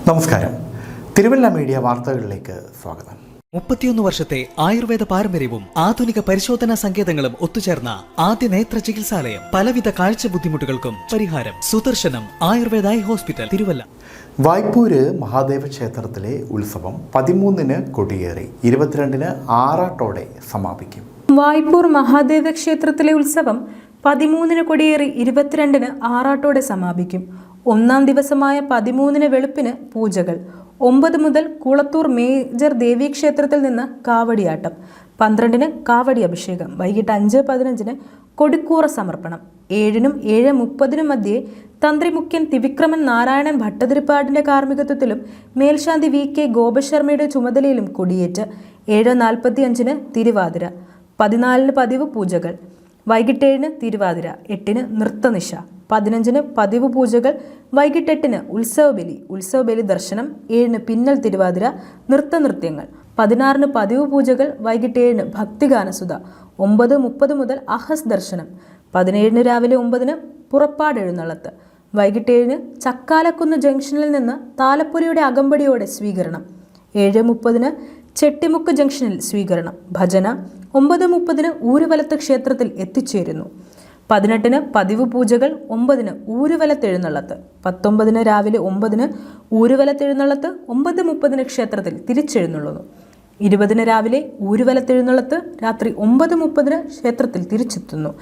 നമസ്കാരം. തിരുവല്ല മീഡിയ വാർത്തകളിലേക്ക് സ്വാഗതം. 31 വർഷത്തെ ആയുർവേദ പാരമ്പര്യവും ആധുനിക പരിശോധനാ സങ്കേതങ്ങളും ഒത്തുചേർന്ന ആദ്യ നേത്ര ചികിത്സാലയം. പലവിധ കാഴ്ച ബുദ്ധിമുട്ടുകൾക്കും പരിഹാരം. Sudarshanam Ayurveda eye hospital, Thiruvalla. വായ്പൂര് മഹാദേവ ക്ഷേത്രത്തിലെ ഉത്സവം 13-ന് കൊടിയേറി 22-ന് ആറാട്ടോടെ സമാപിക്കും. വായ്പൂർ മഹാദേവ ക്ഷേത്രത്തിലെ ഉത്സവം 13-ന് കൊടിയേറി 22-ന് ആറാട്ടോടെ സമാപിക്കും. ഒന്നാം ദിവസമായ 13-ന് വെളുപ്പിന് പൂജകൾ. 9 മുതൽ കുളത്തൂർ മേജർ ദേവീക്ഷേത്രത്തിൽ നിന്ന് കാവടിയാട്ടം. 12-ന് കാവടി അഭിഷേകം. വൈകിട്ട് 5:15-ന് കൊടിക്കൂറ സമർപ്പണം. 7-നും 7:30-നും മധ്യേ തന്ത്രി മുഖ്യൻ ത്രിവിക്രമൻ നാരായണൻ ഭട്ടതിരിപ്പാടിന്റെ കാർമ്മികത്വത്തിലും മേൽശാന്തി VK ഗോപശർമ്മയുടെ ചുമതലയിലും കൊടിയേറ്റ്. 7:45-ന് തിരുവാതിര. 14-ന് പതിവ് പൂജകൾ. വൈകിട്ട് 7-ന് തിരുവാതിര. 8-ന് നൃത്തനിശ. 15-ന് പതിവ് പൂജകൾ. വൈകിട്ട് 8-ന് ഉത്സവബലി ദർശനം. 7-ന് പിന്നൽ തിരുവാതിര, നൃത്തനൃത്യങ്ങൾ. 16-ന് പതിവ് പൂജകൾ. വൈകിട്ട് 7-ന് ഭക്തിഗാനസുധ. 9:30 മുതൽ അഹസ് ദർശനം. 17-ന് രാവിലെ 9-ന് പുറപ്പാട് എഴുന്നള്ളത്ത്. വൈകിട്ട് 7-ന് ചക്കാലക്കുന്ന് ജംഗ്ഷനിൽ നിന്ന് താലപ്പൊലിയുടെ അകമ്പടിയോടെ സ്വീകരണം. 7:30-ന് ചെട്ടിമുക്ക് ജംഗ്ഷനിൽ സ്വീകരണം. ഭജന. 9:30-ന് ഊരുവലത്ത് ക്ഷേത്രത്തിൽ എത്തിച്ചേരുന്നു. 18-ന് പതിവ് പൂജകൾ. 9-ന് ഊരുവലത്തെഴുന്നള്ളത്ത്. 19-ന് രാവിലെ 9-ന് ഊരുവലത്തെഴുന്നള്ളത്ത്. 9:30-ന് ക്ഷേത്രത്തിൽ തിരിച്ചെഴുന്നള്ളുന്നു. 20-ന് രാവിലെ ഊരുവലത്തെഴുന്നള്ളത്ത്. രാത്രി 9:30-ന് ക്ഷേത്രത്തിൽ തിരിച്ചെത്തുന്നു.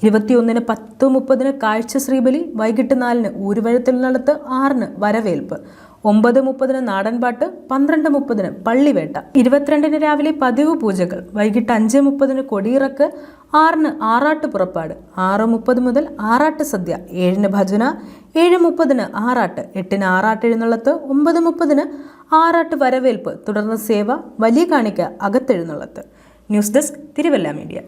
21-ന് 10:30-ന് കാഴ്ച ശ്രീബലി. വൈകിട്ട് 4-ന് ഊരുവലത്തെഴുന്നള്ളത്ത്. 6-ന് വരവേൽപ്പ്. 9:30-ന് നാടൻപാട്ട്. 12:30-ന് പള്ളിവേട്ട. 22-ന് രാവിലെ പതിവ് പൂജകൾ. വൈകിട്ട് 5:30-ന് കൊടിയിറക്ക്. 6-ന് ആറാട്ട് പുറപ്പാട്. 6:30 മുതൽ ആറാട്ട് സദ്യ. 7-ന് ഭജന. 7:30-ന് ആറാട്ട്. 8-ന് ആറാട്ട് എഴുന്നള്ളത്ത്. 9:30-ന് ആറാട്ട് വരവേൽപ്പ്. തുടർന്ന് സേവ, വലിയ കാണിക്ക, അകത്തെഴുന്നള്ളത്ത്. News desk, Thiruvalla media.